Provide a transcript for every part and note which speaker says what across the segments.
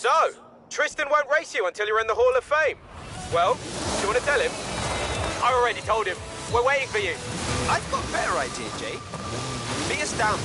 Speaker 1: So, Tristan won't race you until you're in the Hall of Fame. Well, do you want to tell him? I already told him. We're waiting for you.
Speaker 2: I've got a better idea, Jake. Be a stamp.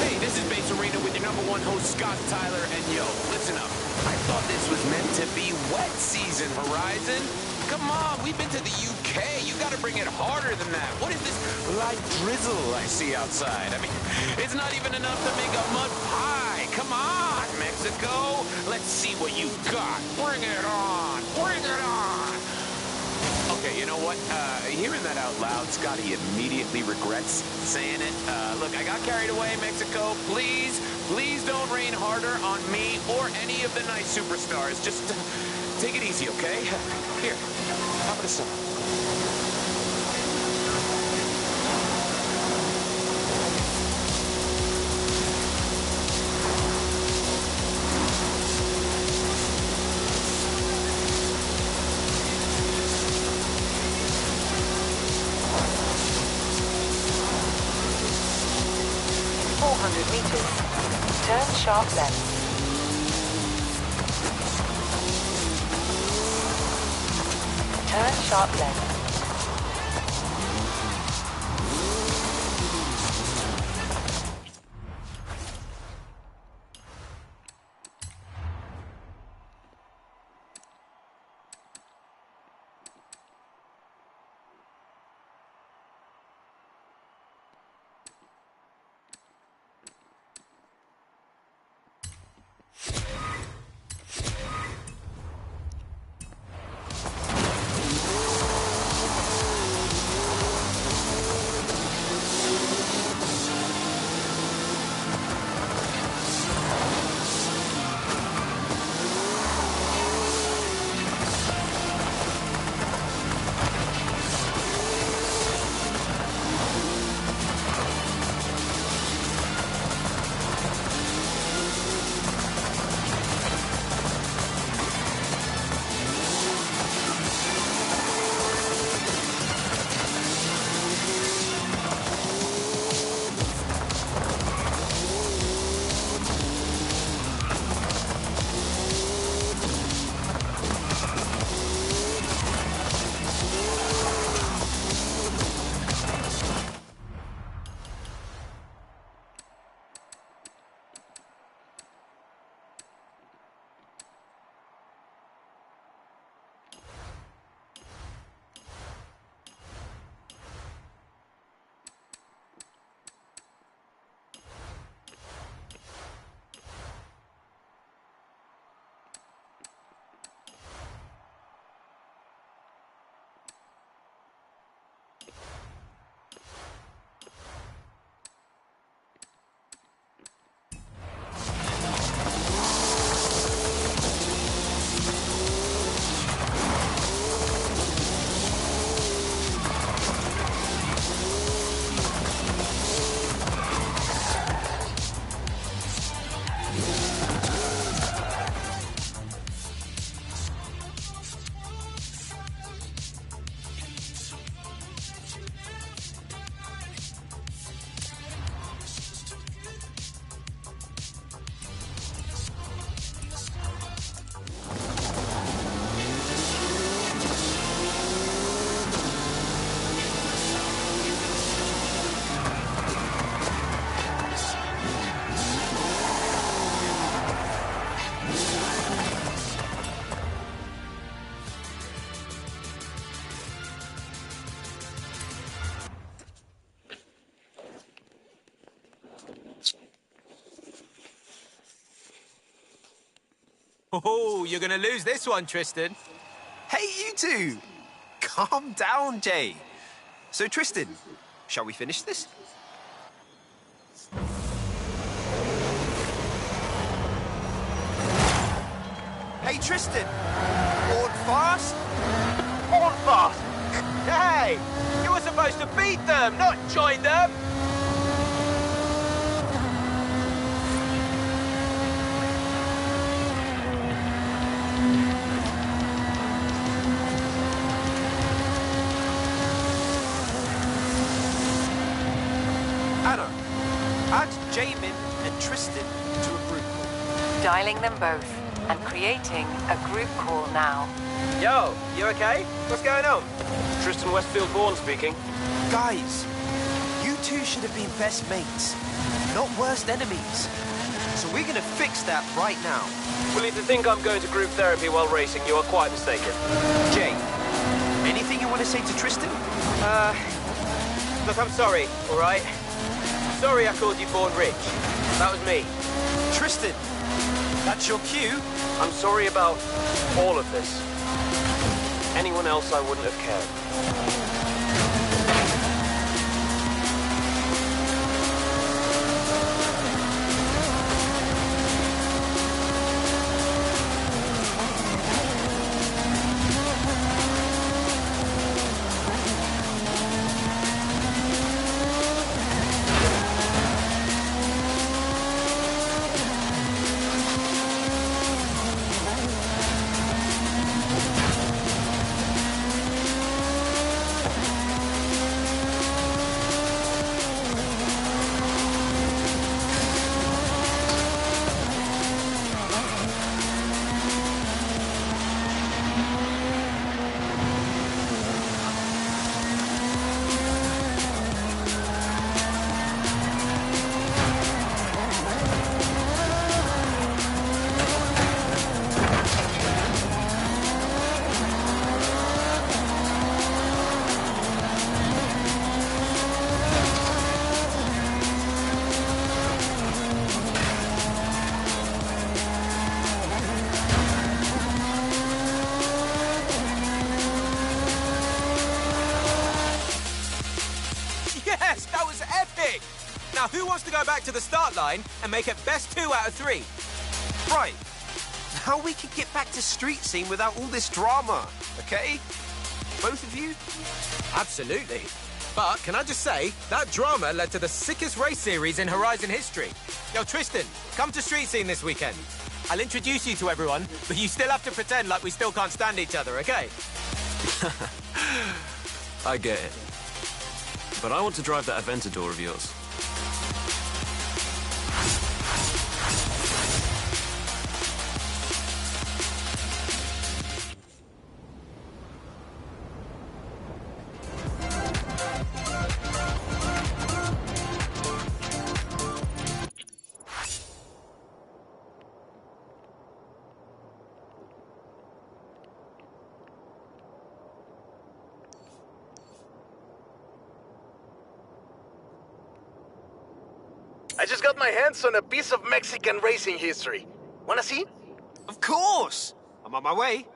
Speaker 3: Hey, this is Base Arena with your #1 host, Scott Tyler, and yo, listen up. I thought this was meant to be wet season, Horizon. Come on, we've been to the UK. You gotta bring it harder than that. What is this light drizzle I see outside? I mean, it's not even enough to make a mud pie. Come on, Mexico. Let's see what you got. Bring it on. Bring it on. Okay, you know what? Hearing that out loud, Scotty immediately regrets saying it. Look, I got carried away, Mexico. Please don't rain harder on me or any of the nice superstars. Just take it easy, okay? Here, top of the sun.
Speaker 4: 200 meters. Turn sharp left. Turn sharp left.
Speaker 2: Oh, you're gonna lose this one, Tristan.
Speaker 5: Hey, you two! Calm down, Jay. So, Tristan, shall we finish this? Hey, Tristan! Board fast?
Speaker 1: On fast! Hey! You were supposed to beat them, not join them!
Speaker 5: Anna, add Jamin and Tristan to a group call.
Speaker 4: Dialing them both and creating a group call now.
Speaker 1: Yo, you okay? What's going on? Tristan Westfield-Bourne speaking.
Speaker 5: Guys, you two should have been best mates, not worst enemies. So we're gonna fix that right now.
Speaker 1: Well, if you think I'm going to group therapy while racing, you are quite mistaken.
Speaker 5: Jay, anything you want to say to Tristan?
Speaker 1: Look, I'm sorry, all right? Sorry I called you Born Rich. That was me.
Speaker 5: Tristan, that's your cue.
Speaker 1: I'm sorry about all of this. Anyone else, I wouldn't have cared. wants to go back to the start line and make it best 2 out of 3.
Speaker 5: Right. Now we can get back to street scene without all this drama, okay? Both of you?
Speaker 1: Absolutely. But can I just say, that drama led to the sickest race series in Horizon history. Yo, Tristan, come to street scene this weekend. I'll introduce you to everyone, but you still have to pretend like we still can't stand each other, okay?
Speaker 6: I get it. But I want to drive that Aventador of yours.
Speaker 7: I just got my hands on a piece of Mexican racing history. Wanna see?
Speaker 5: Of course! I'm on my way.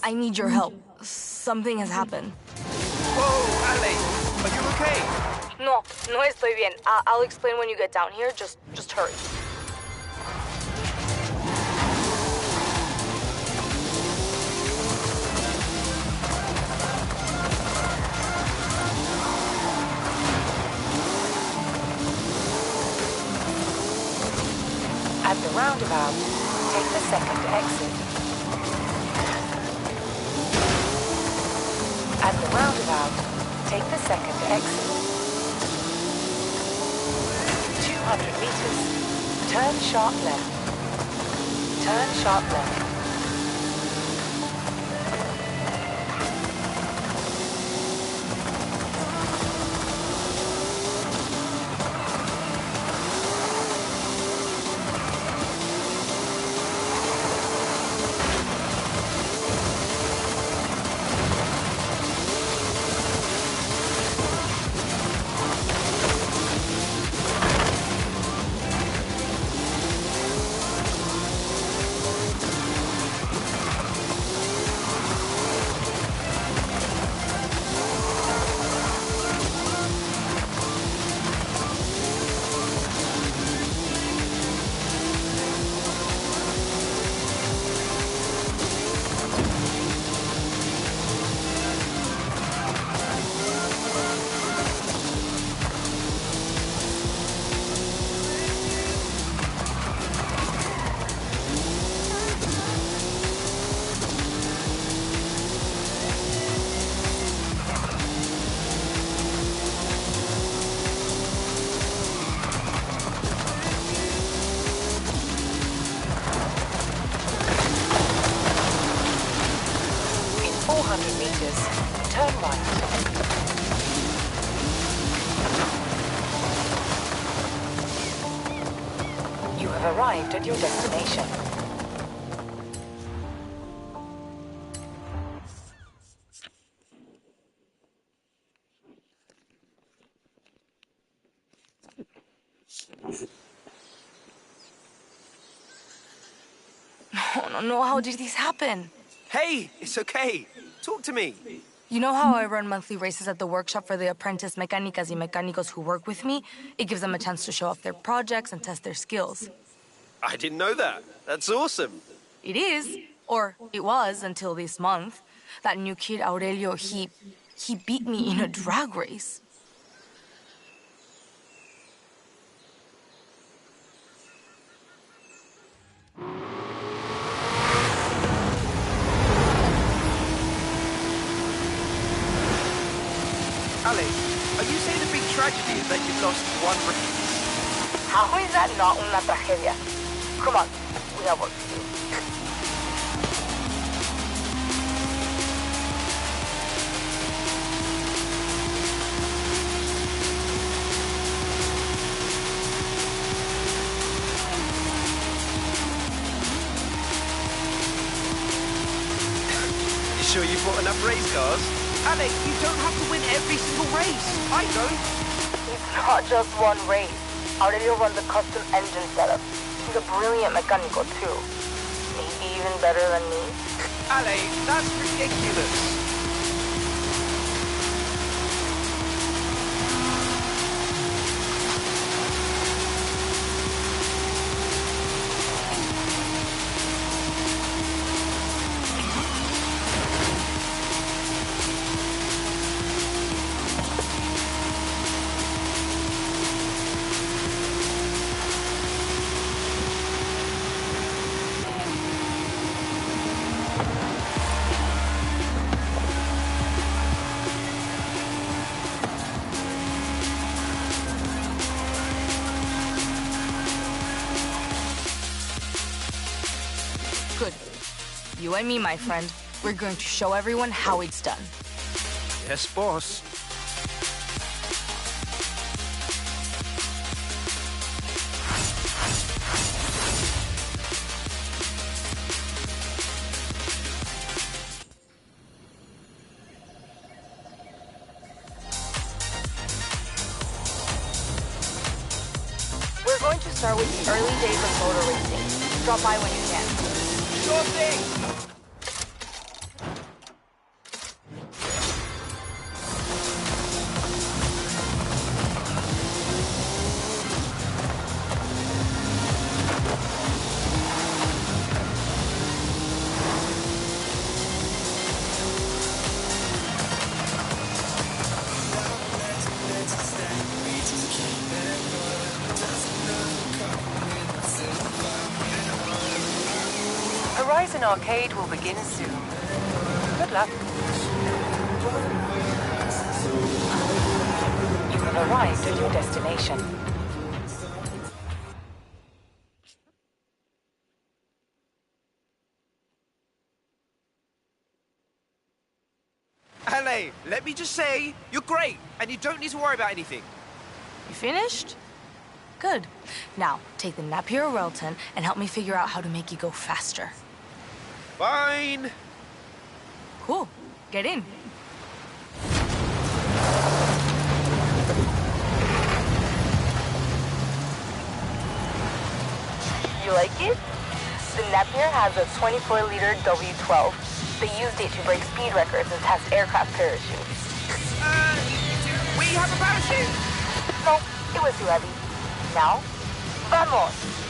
Speaker 8: I need your help. Something has happened.
Speaker 5: Whoa, Ale! Are you okay?
Speaker 8: No estoy bien. I'll explain when you get down here. Just hurry.
Speaker 4: At the roundabout, take the second exit. At the roundabout, take the second exit. 200 meters. Turn sharp left. Turn sharp left. Turn right. You have arrived at your destination.
Speaker 8: No, how did this happen?
Speaker 5: Hey, it's okay. Talk to me.
Speaker 8: You know how I run monthly races at the workshop for the apprentice mecánicas y mecánicos who work with me? It gives them a chance to show off their projects and test their skills.
Speaker 5: I didn't know that. That's awesome.
Speaker 8: It is, or it was until this month. That new kid, Aurelio, he beat me in a drag race.
Speaker 5: Ale, are tragedy is that you've lost one race.
Speaker 8: How is that not una tragedia? Come on, we have work to do.
Speaker 5: You sure you bought enough race cars? Ale, you don't have to win every single race. I don't.
Speaker 8: It's not just one race. Aurelio runs a custom engine setup. He's a brilliant mecánico too. Maybe even better than me.
Speaker 5: Ale, that's ridiculous.
Speaker 8: Good. You and me, my friend, we're going to show everyone how it's done.
Speaker 5: Yes, boss.
Speaker 8: We're going to start with the early days of motor racing. Drop by when you can.
Speaker 5: Sure thing.
Speaker 4: Horizon Arcade will begin soon. Good luck. You have arrived at your destination.
Speaker 5: Ale, let me just say, you're great, and you don't need to worry about anything.
Speaker 8: You finished? Good. Now, take the Napier Railton and help me figure out how to make you go faster.
Speaker 5: Fine.
Speaker 8: Cool. Get in. You like it? The Napier has a 24-liter W12. They used it to break speed records and test aircraft parachutes.
Speaker 5: Do we have a parachute?
Speaker 8: No, it was too heavy. Now, vamos!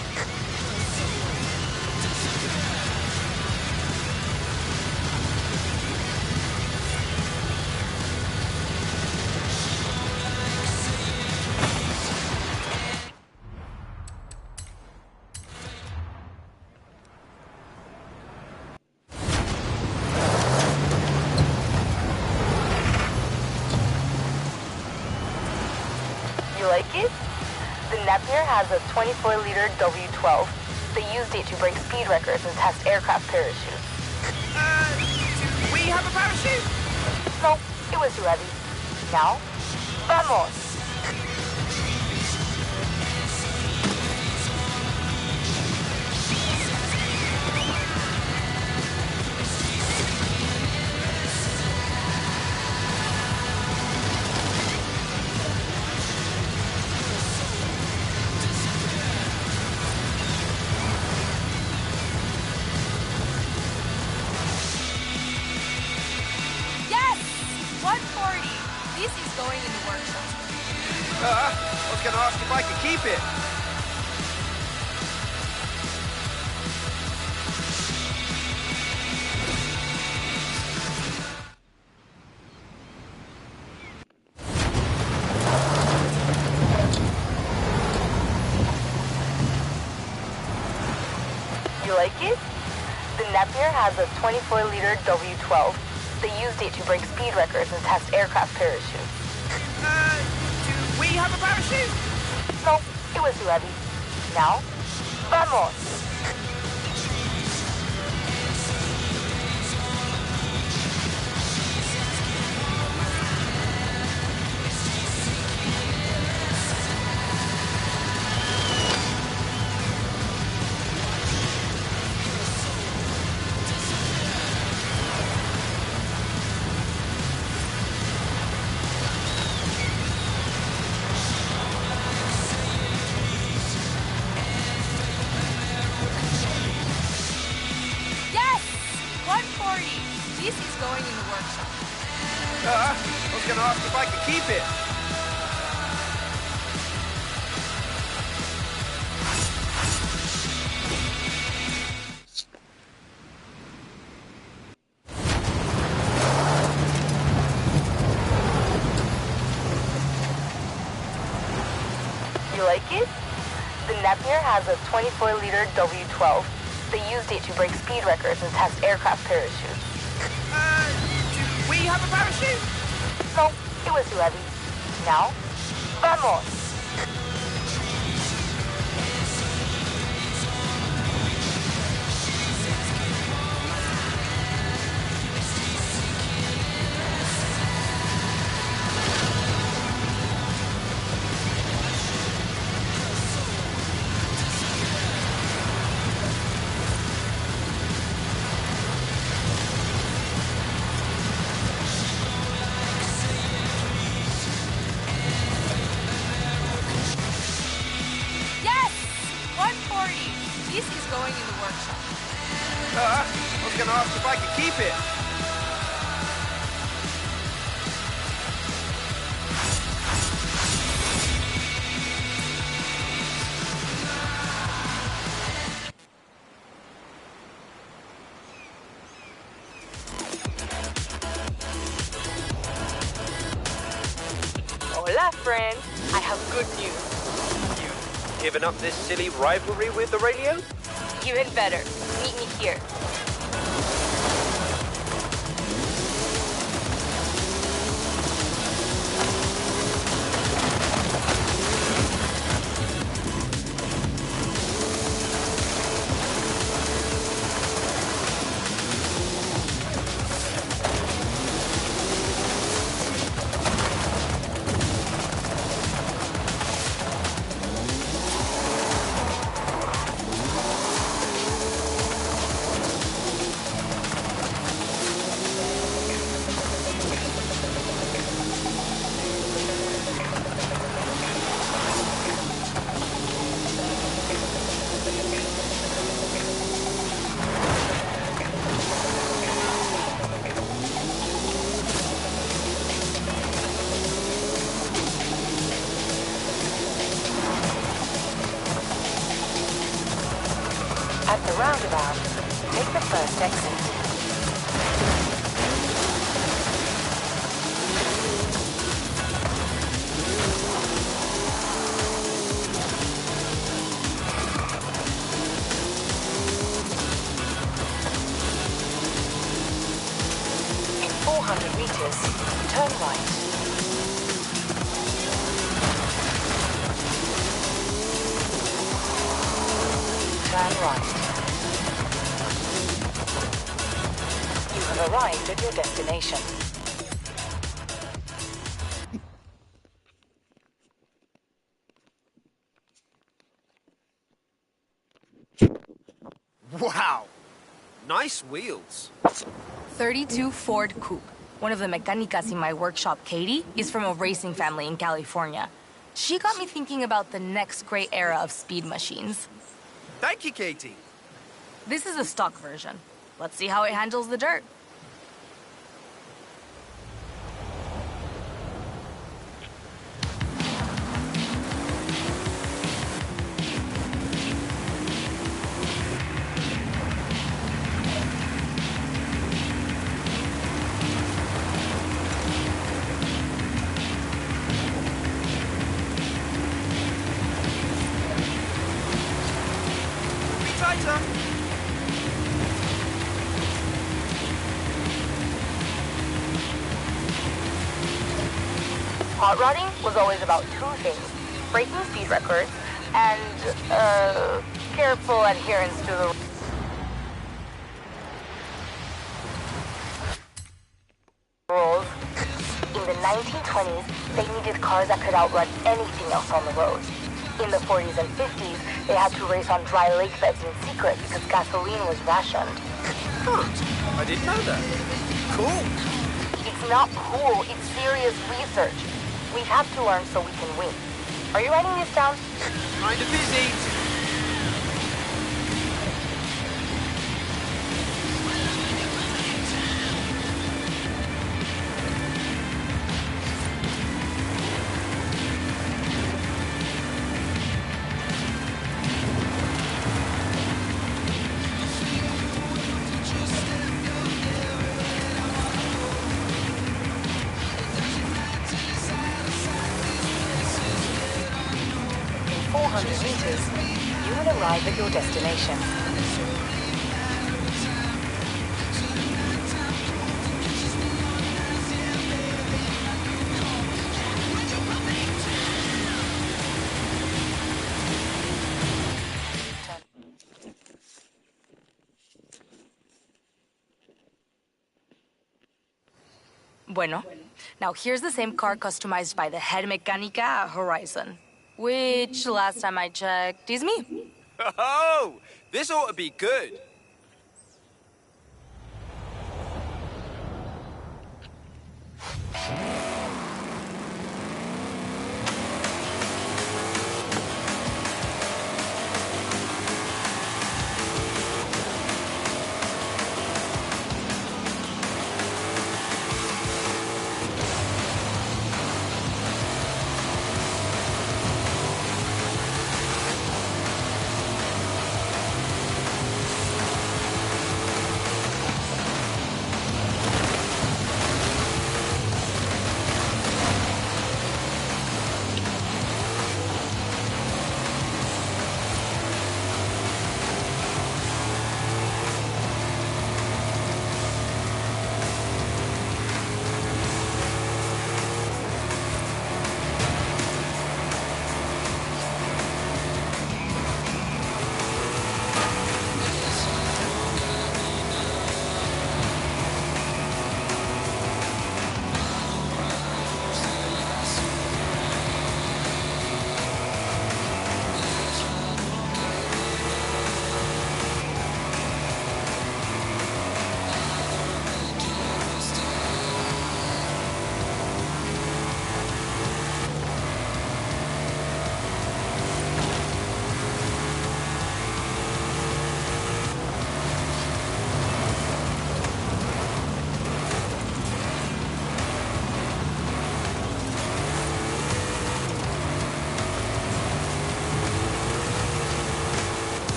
Speaker 8: You like it? The Napier has a 24-liter W12. They used it to break speed records and test aircraft parachutes.
Speaker 5: Do we have a parachute?
Speaker 8: No, it was too heavy. Now, vamos! Yes! 140! This is going in the workshop.
Speaker 5: I was going to ask if I could keep it.
Speaker 8: You like it? The Napier has a 24-liter W12. They used it to break speed records and test aircraft parachutes.
Speaker 5: Do we
Speaker 2: have a parachute?
Speaker 8: No, it was too heavy. Now, vamos!
Speaker 2: I was gonna ask if I could keep it.
Speaker 8: You like it? The Napier has a 24-liter W12. They used it to break speed records and test aircraft parachutes.
Speaker 2: Do we have a parachute?
Speaker 8: No, it was too heavy. Now, vamos!
Speaker 2: I was gonna ask if I could keep it.
Speaker 4: Hola, friend. I have good news.
Speaker 5: You given up this silly rivalry with the radio?
Speaker 4: Even better. Meet me here. At the roundabout, take the first exit. In 400 meters, turn right. Turn right. You have arrived at your destination.
Speaker 5: Wow! Nice wheels.
Speaker 8: 32 Ford Coupe. One of the mecanicas in my workshop, Katie, is from a racing family in California. She got me thinking about the next great era of speed machines.
Speaker 5: Thank you, Katie.
Speaker 8: This is a stock version. Let's see how it handles the dirt. Hot rodding was always about two things: breaking speed records and, careful adherence to the rules. In the 1920s, they needed cars that could outrun anything else on the road. In the 40s and 50s, they had to race on dry lake beds in secret because gasoline was rationed.
Speaker 5: Huh. I didn't know that. Cool.
Speaker 8: It's not cool, it's serious research. We have to learn so we can win. Are you writing this down?
Speaker 5: Kinda busy.
Speaker 4: In 400 meters, you will arrive at your destination.
Speaker 8: Bueno, now here's the same car customized by the head mechanica at Horizon. Which, last time I checked, is me.
Speaker 2: Oh, this ought to be good.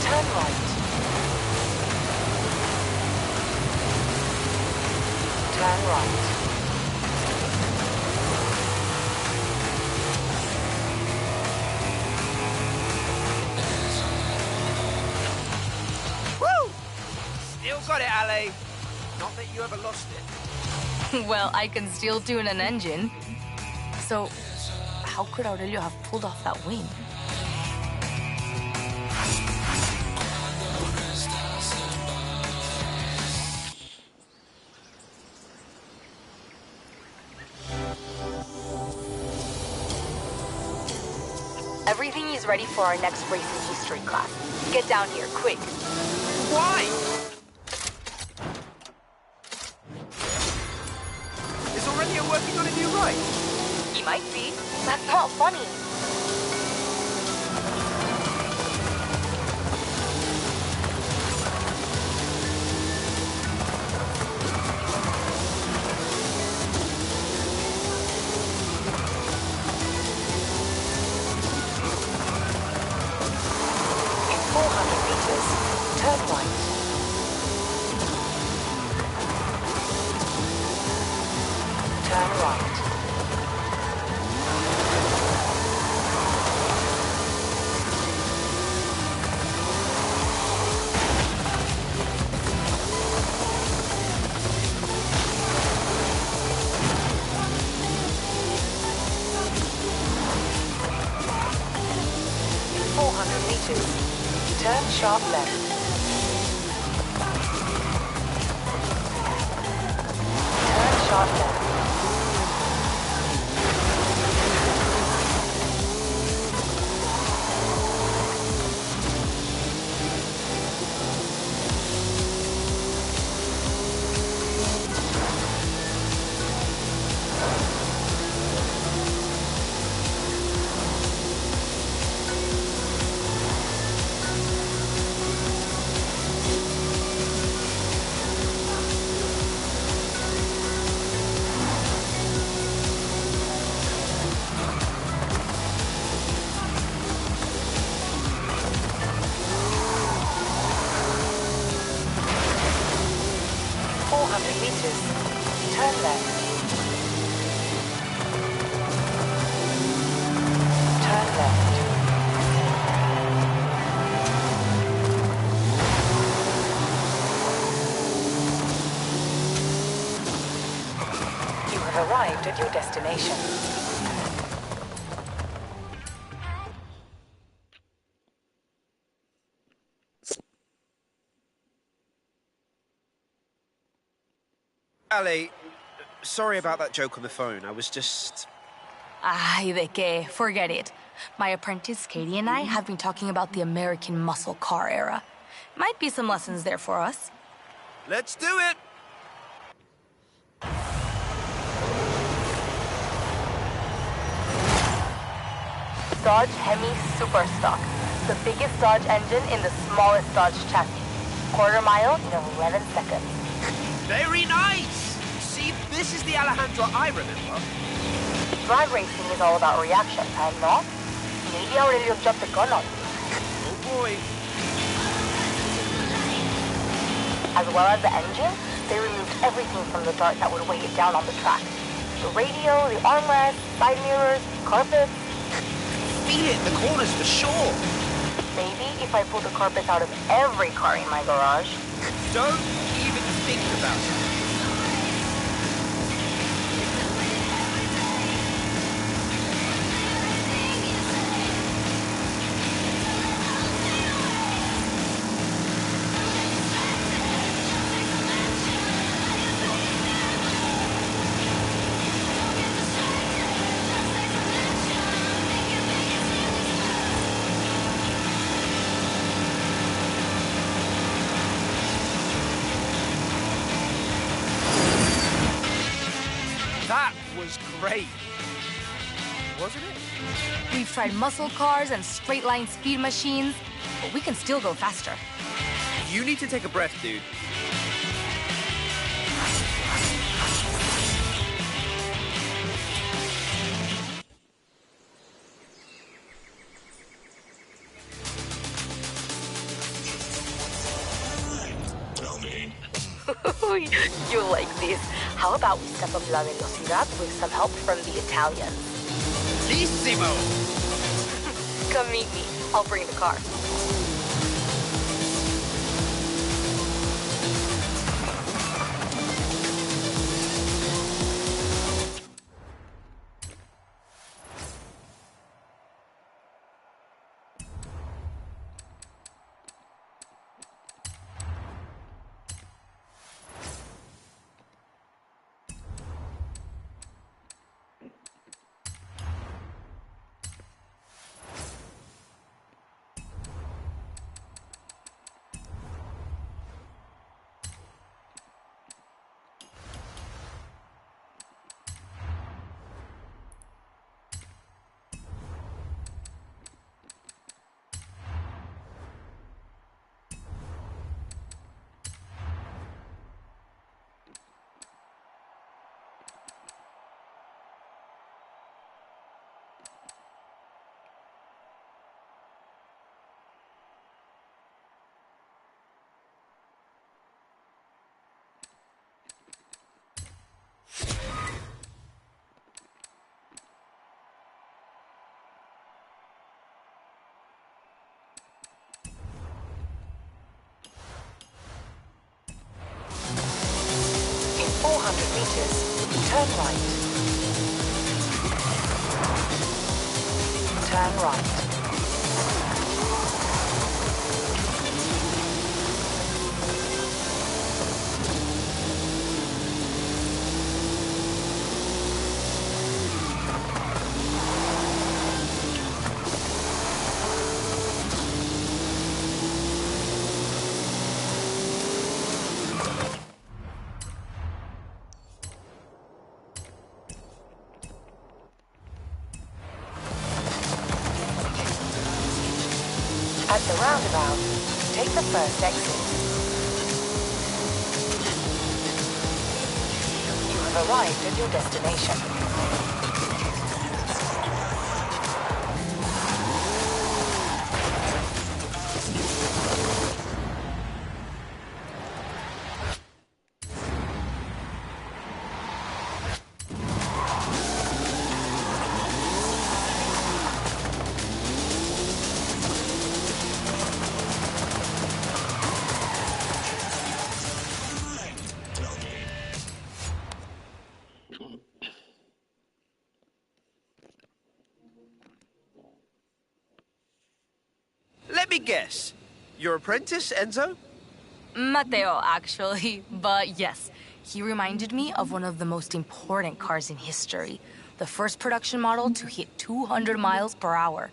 Speaker 4: Turn right. Turn right.
Speaker 5: Woo! Still got it, Ali. Not that you ever lost it.
Speaker 8: Well, I can still tune an engine. So, how could Aurelio have pulled off that win? Everything is ready for our next racing history class. Get down here, quick.
Speaker 5: Why? Is Aurelio working on a new ride?
Speaker 8: He might be. That's not funny.
Speaker 4: turn right. In 400 meters, turn sharp left. Turn sharp left. Turn left. Turn left. You have arrived at your destination.
Speaker 5: Ali, sorry about that joke on the phone. I was just...
Speaker 9: Ay, de que. Forget it. My apprentice Katie and I have been talking about the American muscle car era. Might be some lessons there for us.
Speaker 5: Let's do it!
Speaker 8: Dodge Hemi Superstock, the biggest Dodge engine in the smallest Dodge chassis. Quarter mile in 11 seconds.
Speaker 5: Very nice! See, this is the Alejandro I remember.
Speaker 8: Drag racing is all about reaction, and not? Maybe Aurelio jumped the gun on you.
Speaker 5: Oh boy.
Speaker 8: As well as the engine, they removed everything from the dirt that would weigh it down on the track. The radio, the armrest, side mirrors, carpets.
Speaker 5: Feel it in the corners for sure.
Speaker 8: Maybe if I pulled the carpets out of every car in my garage.
Speaker 5: Don't even think about it. That was great. Wasn't it?
Speaker 9: We've tried muscle cars and straight-line speed machines, but we can still go faster.
Speaker 5: You need to take a breath, dude.
Speaker 8: You like this. How about we step up la velocidad with some help from the Italians?
Speaker 5: Bellissimo!
Speaker 8: Come meet me. I'll bring the car.
Speaker 4: 200 meters, turn right. Turn right. At the roundabout, take the first exit. You have arrived at your destination.
Speaker 5: Let me guess. Your apprentice, Enzo?
Speaker 9: Matteo, actually. But yes, he reminded me of one of the most important cars in history. The first production model to hit 200 miles per hour.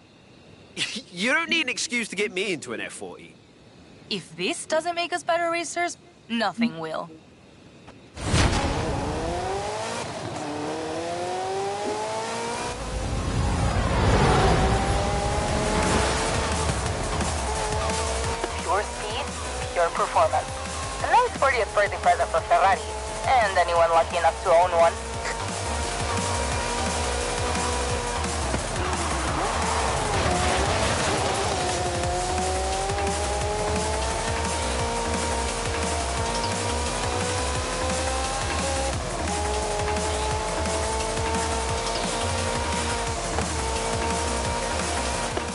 Speaker 5: You don't need an excuse to get me into an F40.
Speaker 9: If this doesn't make us better racers, nothing will.
Speaker 4: Pure speed, pure performance. A nice 40th birthday present for Ferrari, and anyone lucky enough to own one.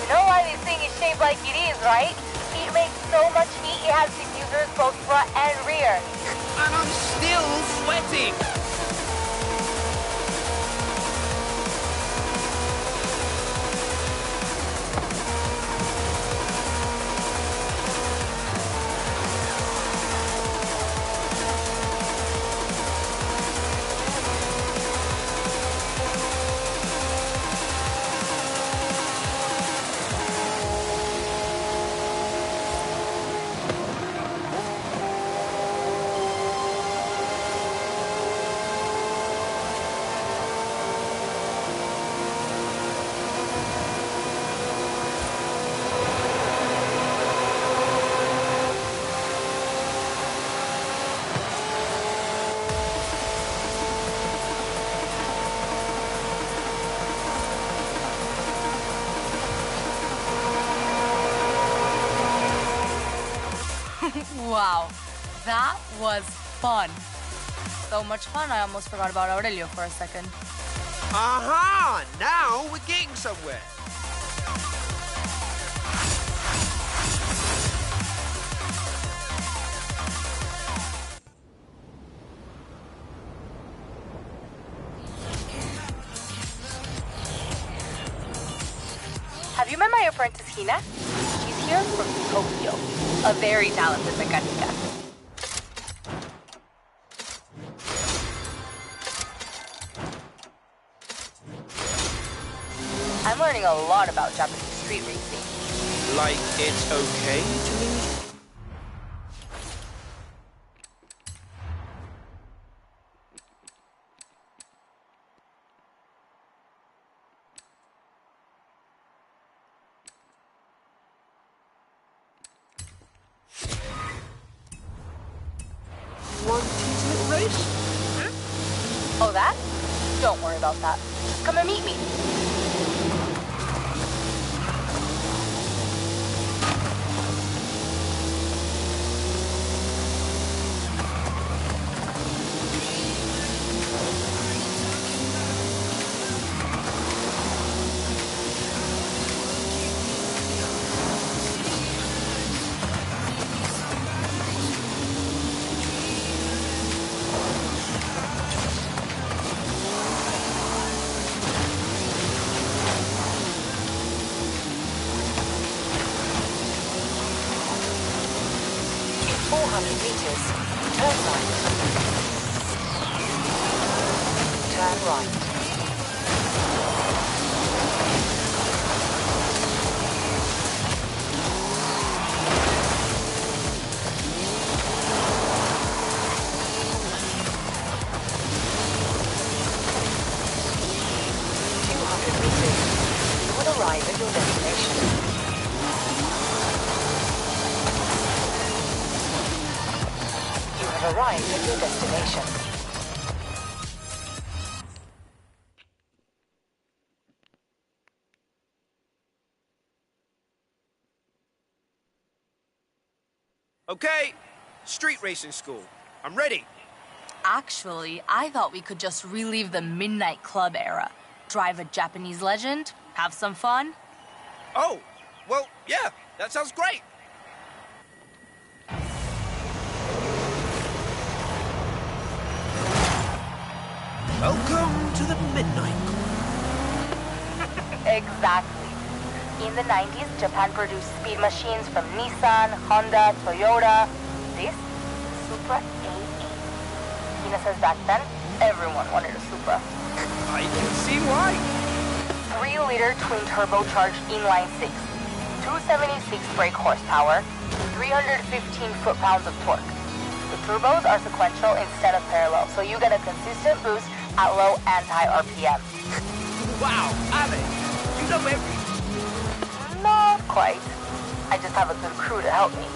Speaker 4: You know why this thing is shaped like it is, right? It makes so much heat it has diffusers both front and rear.
Speaker 5: And I'm still sweating!
Speaker 9: Wow, that was fun. So much fun, I almost forgot about Aurelio for a second.
Speaker 5: Aha! Now we're getting somewhere.
Speaker 9: Have you met my apprentice, Hina? She's here from Tokyo. A very talented mechanica. I'm learning a lot about Japanese street racing.
Speaker 5: Like, it's okay to lose? One teensy little race?
Speaker 9: Oh, that? Don't worry about that. Just come and meet me.
Speaker 8: 200 meters. Turn right. Turn right. Arrive at your destination. You have arrived at your destination.
Speaker 2: Okay, street racing school. I'm ready.
Speaker 9: Actually, I thought we could just relive the Midnight Club era. Drive a Japanese legend, have some fun.
Speaker 2: Oh, well, yeah, that sounds great. Welcome to the Midnight Club.
Speaker 8: Exactly. In the 90s, Japan produced speed machines from Nissan, Honda, Toyota. This Supra A8. Hina says back then, everyone wanted a Supra.
Speaker 2: I can see why.
Speaker 8: 3-liter twin-turbocharged inline-six, 276 brake horsepower, 315 foot-pounds of torque. The turbos are sequential instead of parallel, so you get a consistent boost at low anti-RPM.
Speaker 2: Wow, Ale, you know everything.
Speaker 8: Not quite. I just have a good crew to help me.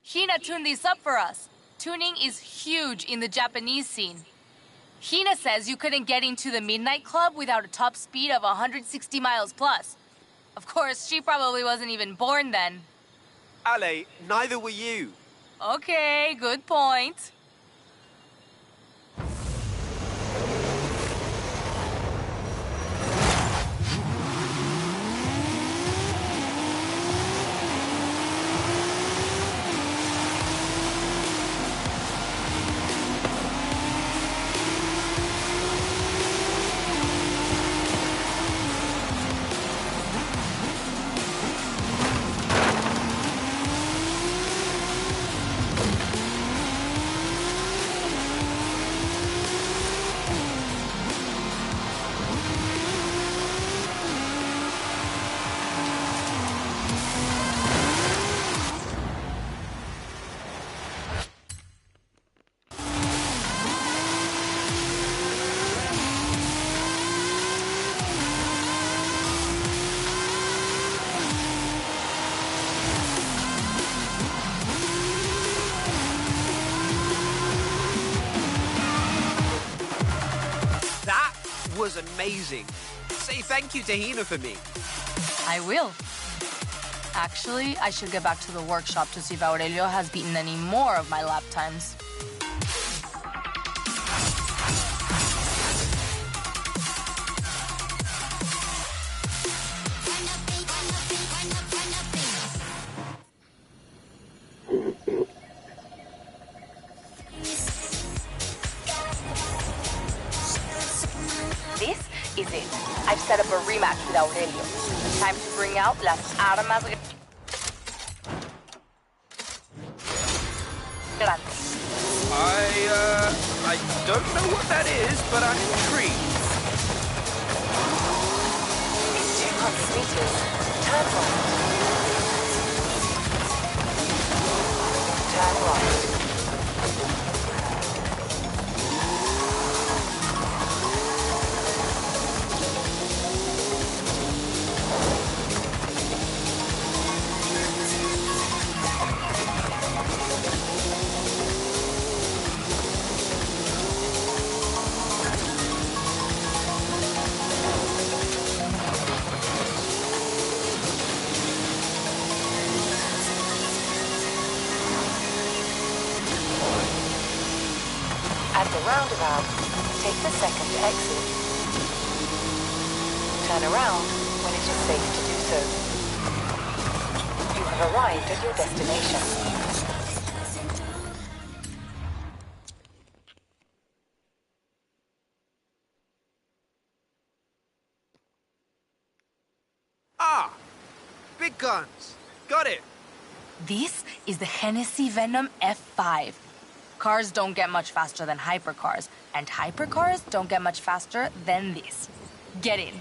Speaker 9: Hina tuned these up for us. Tuning is huge in the Japanese scene. Hina says you couldn't get into the Midnight Club without a top speed of 160 miles plus. Of course, she probably wasn't even born then.
Speaker 2: Ale, neither were you.
Speaker 9: Okay, good point.
Speaker 2: Was amazing. Say thank you to Hina for me.
Speaker 9: I will. Actually, I should get back to the workshop to see if Aurelio has beaten any more of my lap times.
Speaker 8: This is it. I've set up a rematch with Aurelio. Time to bring out las armas grandes.
Speaker 2: I don't know what that is, but I'm intrigued.
Speaker 8: In 200 meters, turn right. Turn right. the roundabout, take the second exit. Turn around when it is safe to do so. You have arrived at your destination.
Speaker 5: Ah! Big guns. Got it.
Speaker 9: This is the Hennessy Venom F5. Cars don't get much faster than hypercars, and hypercars don't get much faster than this. Get in.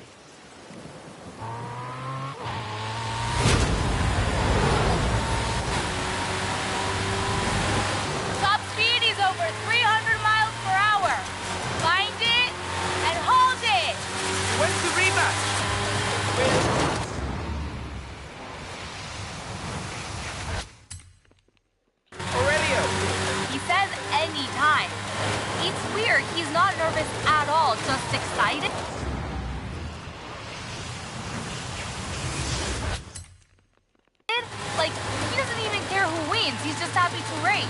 Speaker 9: Top speed is over 300 miles per hour. Find it and hold it.
Speaker 5: When's the rematch? Aurelio!
Speaker 9: He says anytime. It's weird, he's not nervous at all, just excited. Like, he doesn't even care who wins, he's just happy to race.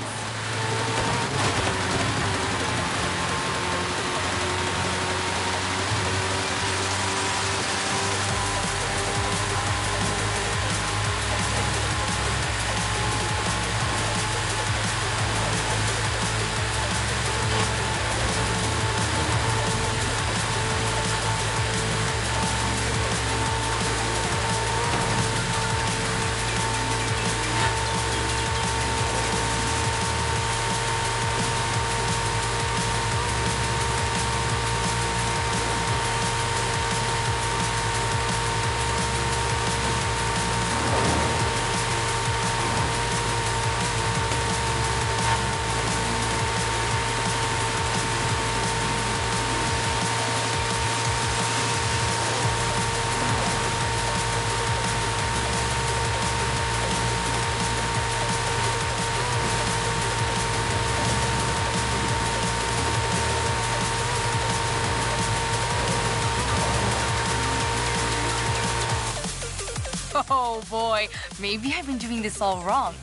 Speaker 9: Oh boy, maybe I've been doing this all wrong.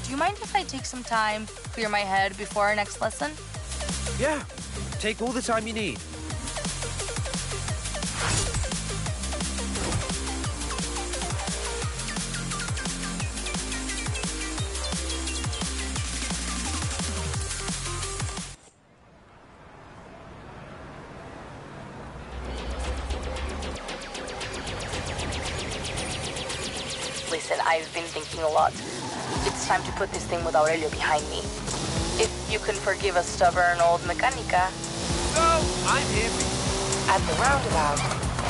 Speaker 9: Do you mind if I take some time, clear my head before our next lesson?
Speaker 5: Yeah. Take all the time you need.
Speaker 9: Listen, I've been thinking a lot. It's time to put this thing with Aurelio behind me. If you can forgive a stubborn old mechanica.
Speaker 5: Go! I'm here for you.
Speaker 8: At the roundabout,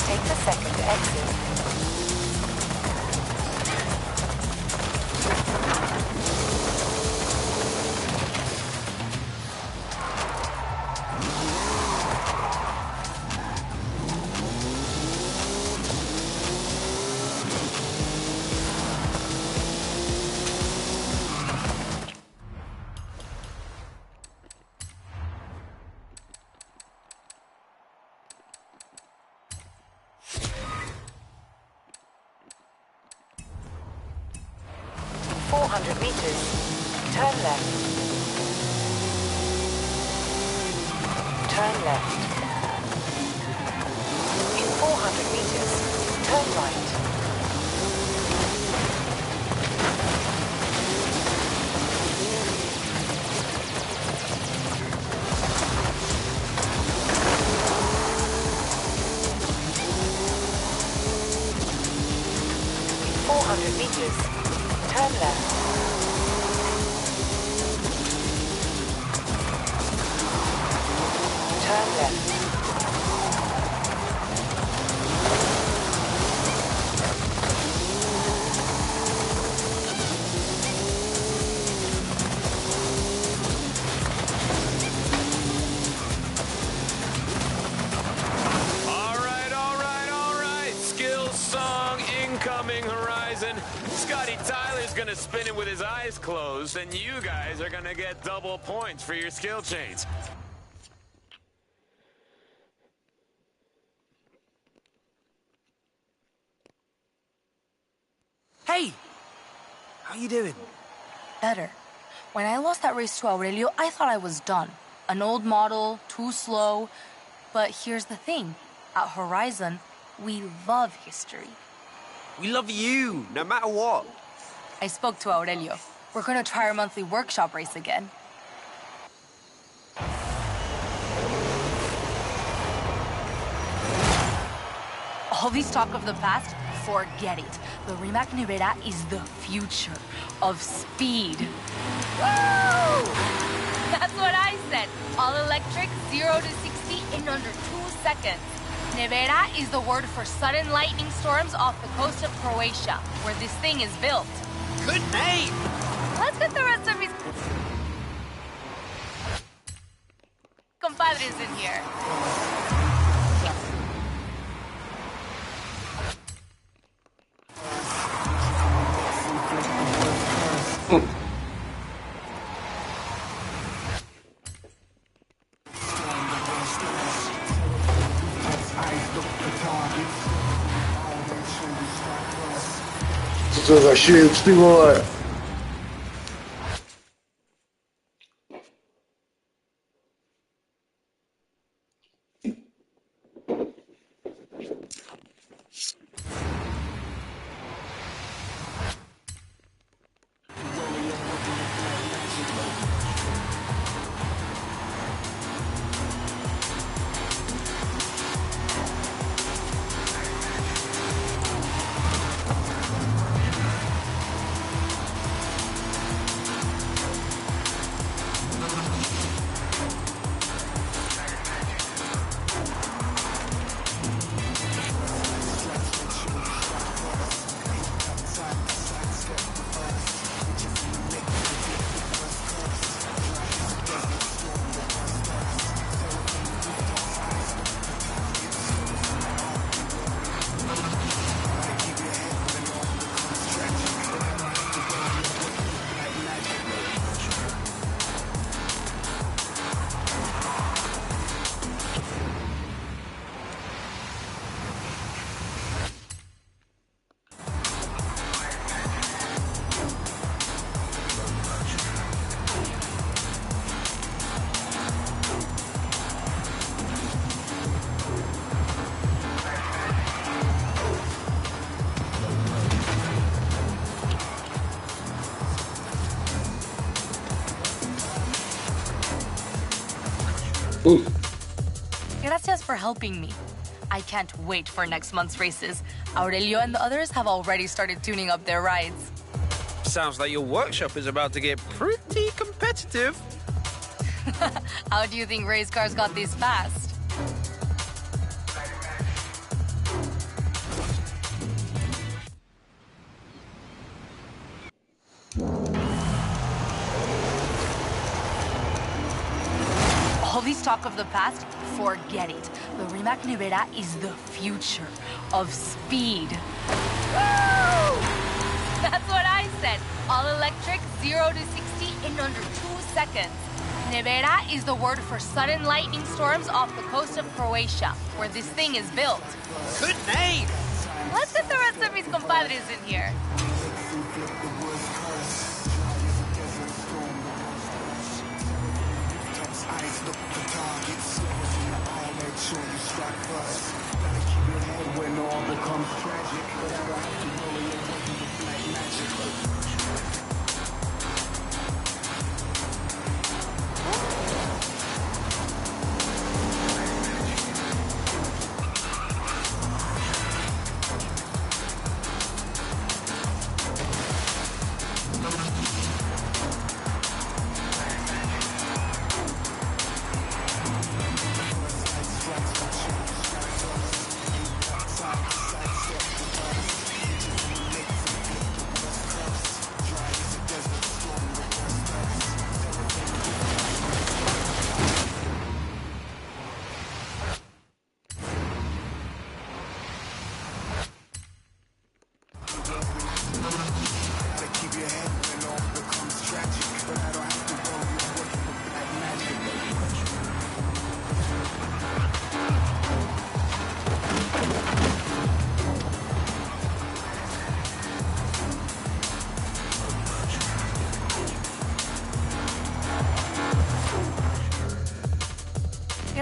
Speaker 8: take the second exit. Turn left. Turn left. In 400 meters, turn right. In 400 meters, turn left. Turn left.
Speaker 3: All right. Skills song incoming, Horizon. Scotty Tyler's gonna spin it with his eyes closed, and you guys are gonna get double points for your skill chains.
Speaker 5: Hey! How you doing?
Speaker 9: Better. When I lost that race to Aurelio, I thought I was done. An old model, too slow. But here's the thing. At Horizon, we love history.
Speaker 5: We love you, no matter what.
Speaker 9: I spoke to Aurelio. We're gonna try our monthly workshop race again. All this talk of the past, forget it. The Rimac Nevera is the future of speed. Woo! That's what I said. All electric, 0 to 60 in under 2 seconds. Nevera is the word for sudden lightning storms off the coast of Croatia, where this thing is built.
Speaker 5: Good name!
Speaker 9: Let's get the rest of his compadres in here.
Speaker 10: Co za shit, ty vole.
Speaker 9: Gracias for helping me. I can't wait for next month's races. Aurelio and the others have already started tuning up their rides.
Speaker 2: Sounds like your workshop is about to get pretty competitive.
Speaker 9: How do you think race cars got this fast? All this talk of the past, forget it. The Rimac Nevera is the future of speed. Woo! That's what I said. All electric, 0 to 60 in under 2 seconds. Nevera is the word for sudden lightning storms off the coast of Croatia, where this thing is built.
Speaker 5: Good name!
Speaker 9: Let's get the rest of his compadres in here.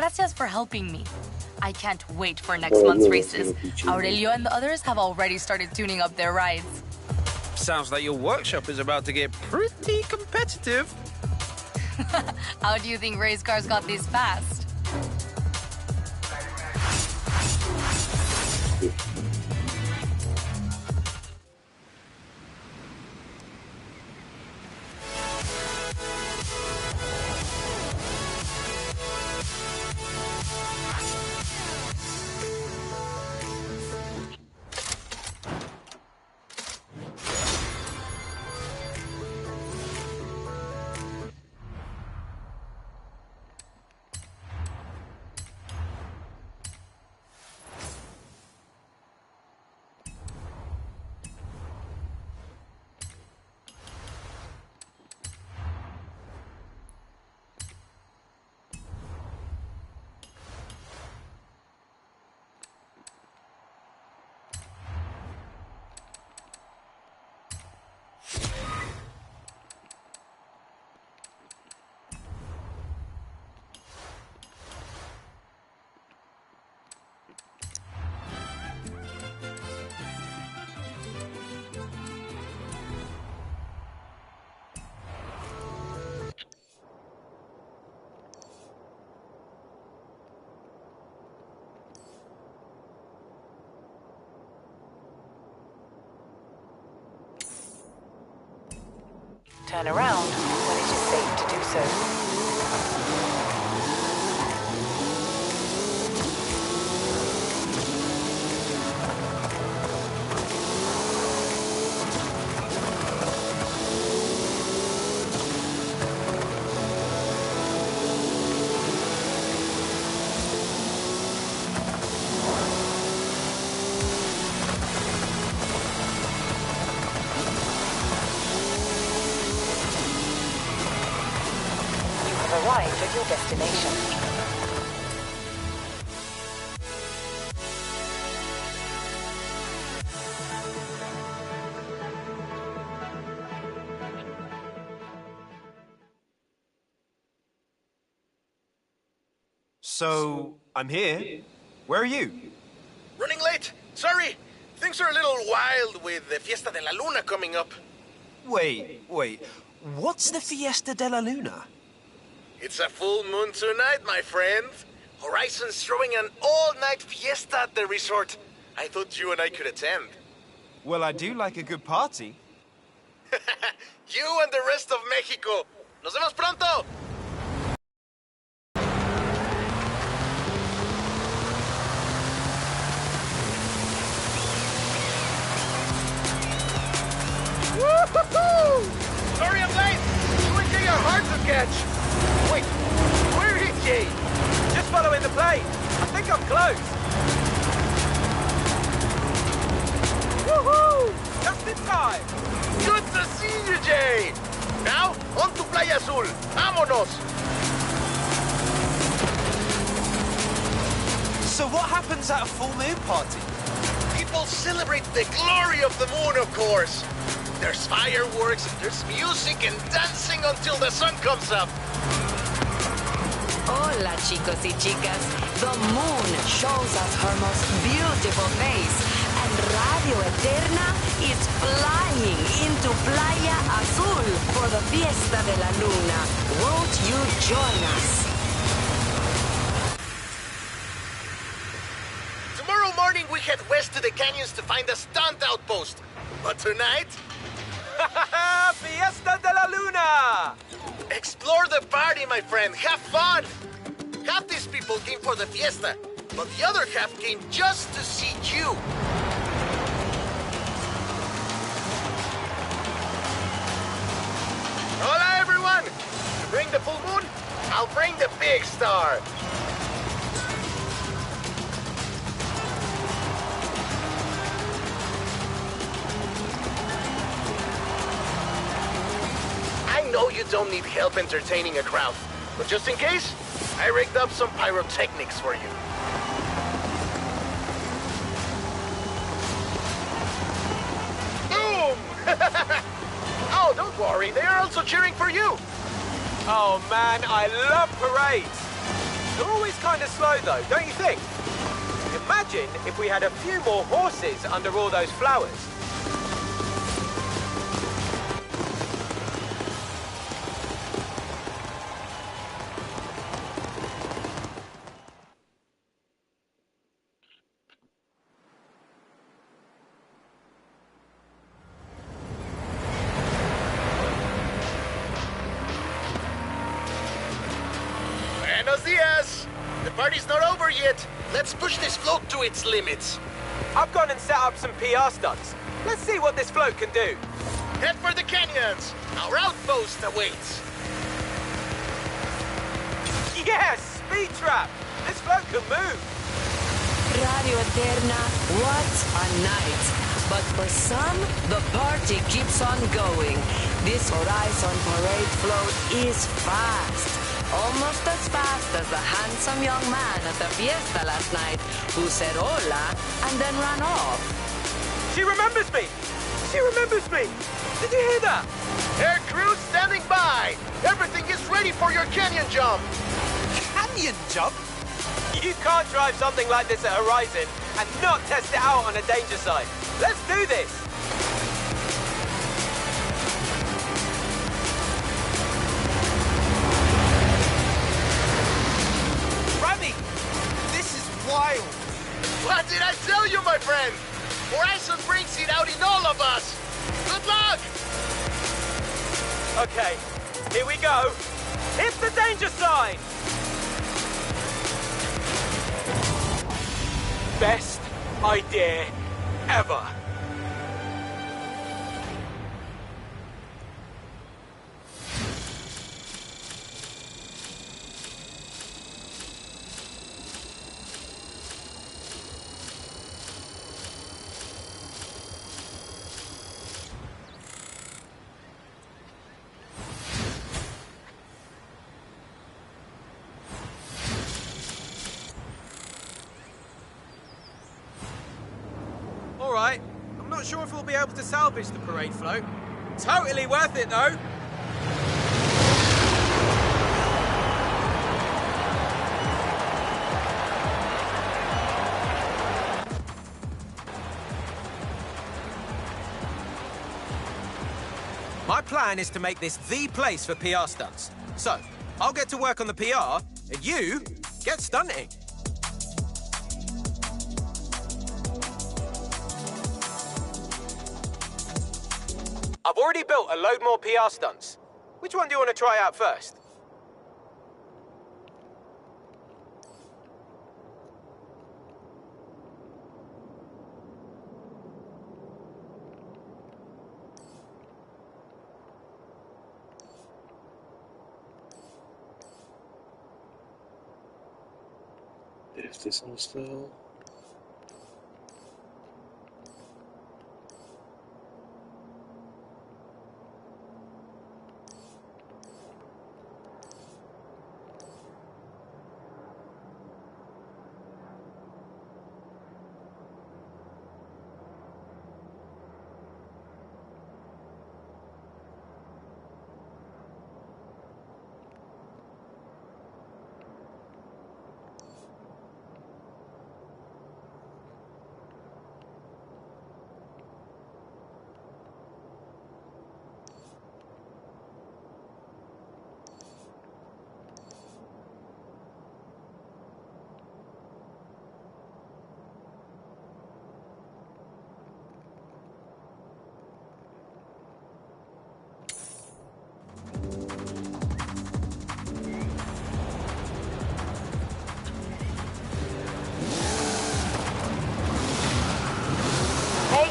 Speaker 9: Gracias for helping me. I can't wait for next month's races. Aurelio and the others have already started tuning up their rides.
Speaker 2: Sounds like your workshop is about to get pretty competitive.
Speaker 9: How do you think race cars got this fast?
Speaker 4: Turn around when it is safe to do so. Arrived at your destination.
Speaker 5: So, I'm here. Where are you?
Speaker 7: Running late. Sorry. Things are a little wild with the Fiesta de la Luna coming up.
Speaker 5: Wait. What's the Fiesta de la Luna?
Speaker 7: It's a full moon tonight, my friend. Horizon's throwing an all-night fiesta at the resort. I thought you and I could attend.
Speaker 5: Well, I do like a good party.
Speaker 7: You and the rest of Mexico. Nos vemos pronto! Woo-hoo-hoo! Sorry I'm late! You ain't getting hard to catch! Wait, where is he?
Speaker 1: Just following the plane. I think I'm close. Woohoo! Just in time.
Speaker 7: Good to see you, Jay! Now, on to Playa Azul. Vámonos!
Speaker 5: So what happens at a full moon party?
Speaker 7: People celebrate the glory of the moon, of course. There's fireworks, there's music and dancing until the sun comes up.
Speaker 11: Hola, chicos y chicas. The moon shows us her most beautiful face, and Radio Eterna is flying into Playa Azul for the Fiesta de la Luna. Won't you join us?
Speaker 7: Tomorrow morning we head west to the canyons to find a stunt outpost. But tonight...
Speaker 1: Fiesta de la Luna!
Speaker 7: Explore the party, my friend. Have fun! Half these people came for the fiesta, but the other half came just to see you. Hola, everyone! You bring the full moon, I'll bring the big star. I know you don't need help entertaining a crowd, but just in case, I rigged up some pyrotechnics for you. Boom! Oh, don't worry, they are also cheering for you.
Speaker 1: Oh man, I love parades. They're always kind of slow, though, don't you think? Imagine if we had a few more horses under all those flowers.
Speaker 7: Buenos dias! The party's not over yet. Let's push this float to its limits.
Speaker 1: I've gone and set up some PR stunts. Let's see what this float can do.
Speaker 7: Head for the canyons. Our outpost awaits.
Speaker 1: Yes! Speed trap! This float can move.
Speaker 11: Radio Eterna, what a night. But for some, the party keeps on going. This Horizon Parade float is fast. Almost as fast as the handsome young man at the fiesta last night who said hola and then ran off.
Speaker 1: She remembers me! She remembers me! Did you hear that?
Speaker 7: Air crew standing by. Everything is ready for your canyon jump.
Speaker 1: Canyon jump? You can't drive something like this at Horizon and not test it out on a danger sign. Let's do this!
Speaker 5: Rami! This is wild!
Speaker 7: What did I tell you, my friend? Horizon brings it out in all of us. Good luck!
Speaker 1: Okay, here we go. Hit the danger sign! Best idea ever. All right, I'm not sure if we'll be able to salvage the parade float. Totally worth it, though. My plan is to make this the place for PR stunts. So, I'll get to work on the PR, and you get stunting. I've already built a load more PR stunts. Which one do you want to try out first?
Speaker 10: If this one's still...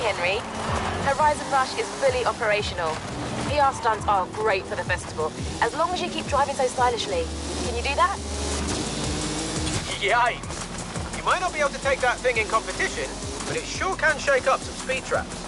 Speaker 8: Henry. Horizon Rush is fully operational. PR stunts are great for the festival, as long as you keep driving so stylishly. Can you do that?
Speaker 1: Yikes! You might not be able to take that thing in competition, but it sure can shake up some speed traps.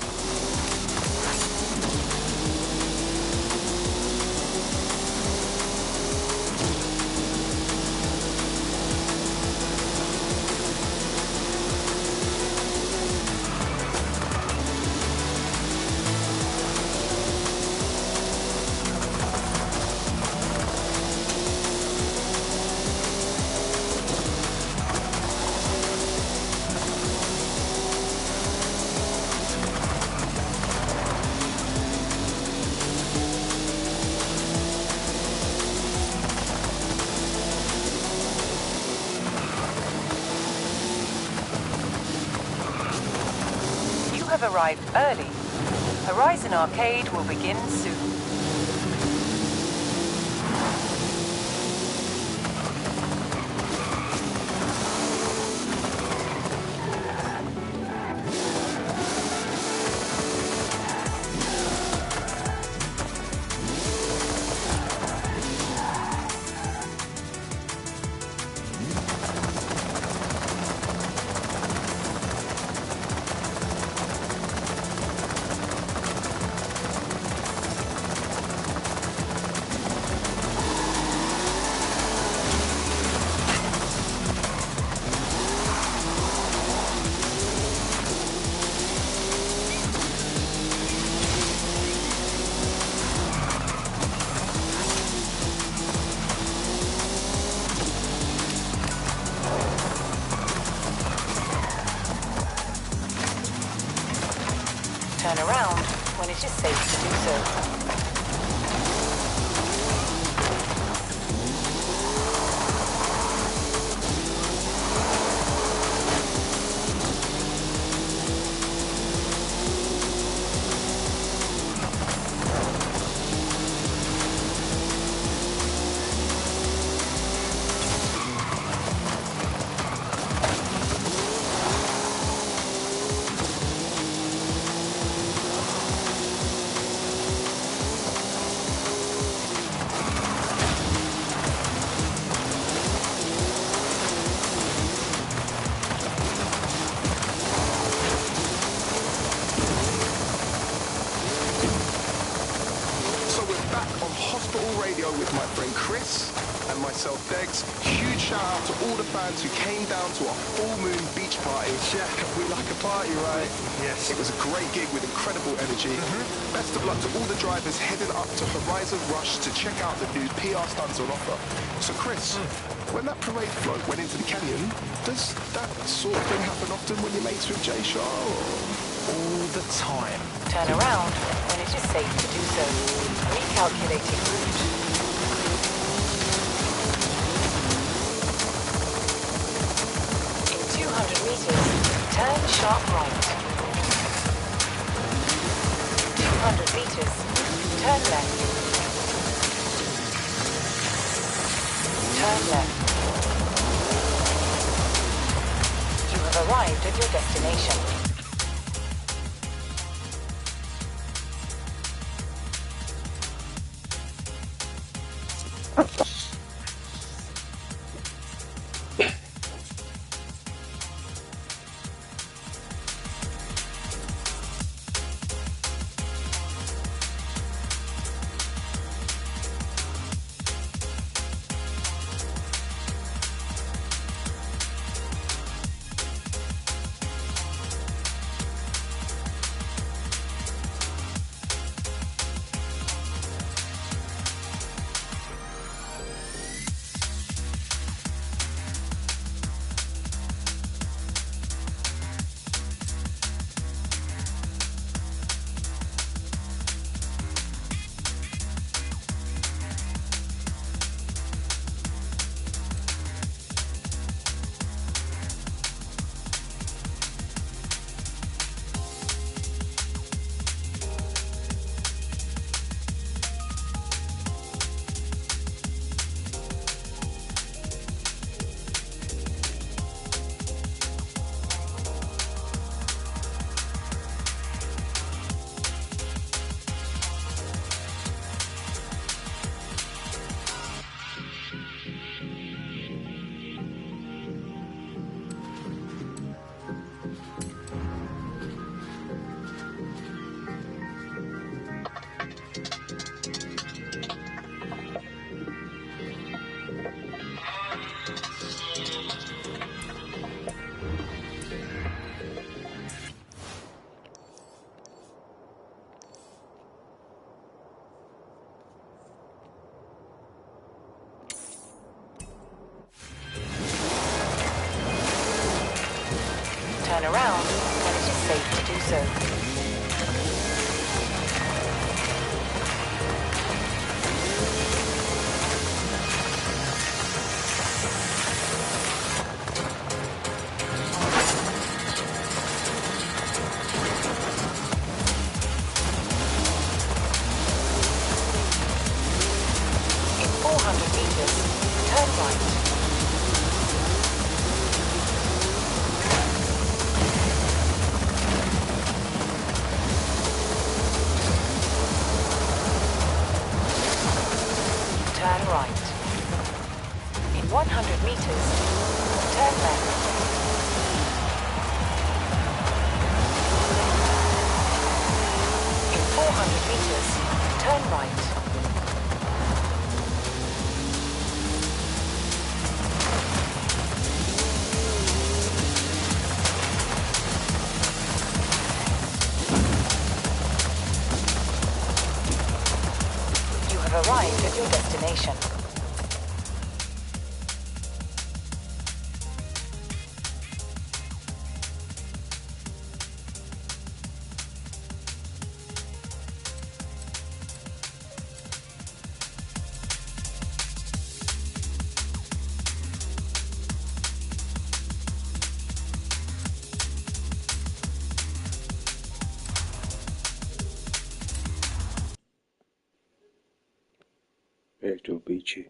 Speaker 12: have arrived early. Horizon Arcade will begin soon. Turn around when it is safe to do so.
Speaker 13: With my friend Chris and myself, Degs. Huge shout out to all the fans who came down to our full moon beach party. Yeah, we like a party, right? Yes. It was a great gig with incredible energy. Best of luck to all the drivers heading up to Horizon Rush to check out the new PR stunts on offer. So Chris, when that parade float went into the canyon, does that sort of thing happen often when you're mates with Jay Shaw? All the time.
Speaker 12: Turn around when it is safe to do so. Recalculating route. Turn sharp right. 200 meters. Turn left. Turn left. You have arrived at your destination. Turn around when it is safe to do so. meters, turn right. Turn right. In 100 meters, turn left. In 400 meters, turn right. You have arrived at your destination.
Speaker 10: Back to beachy.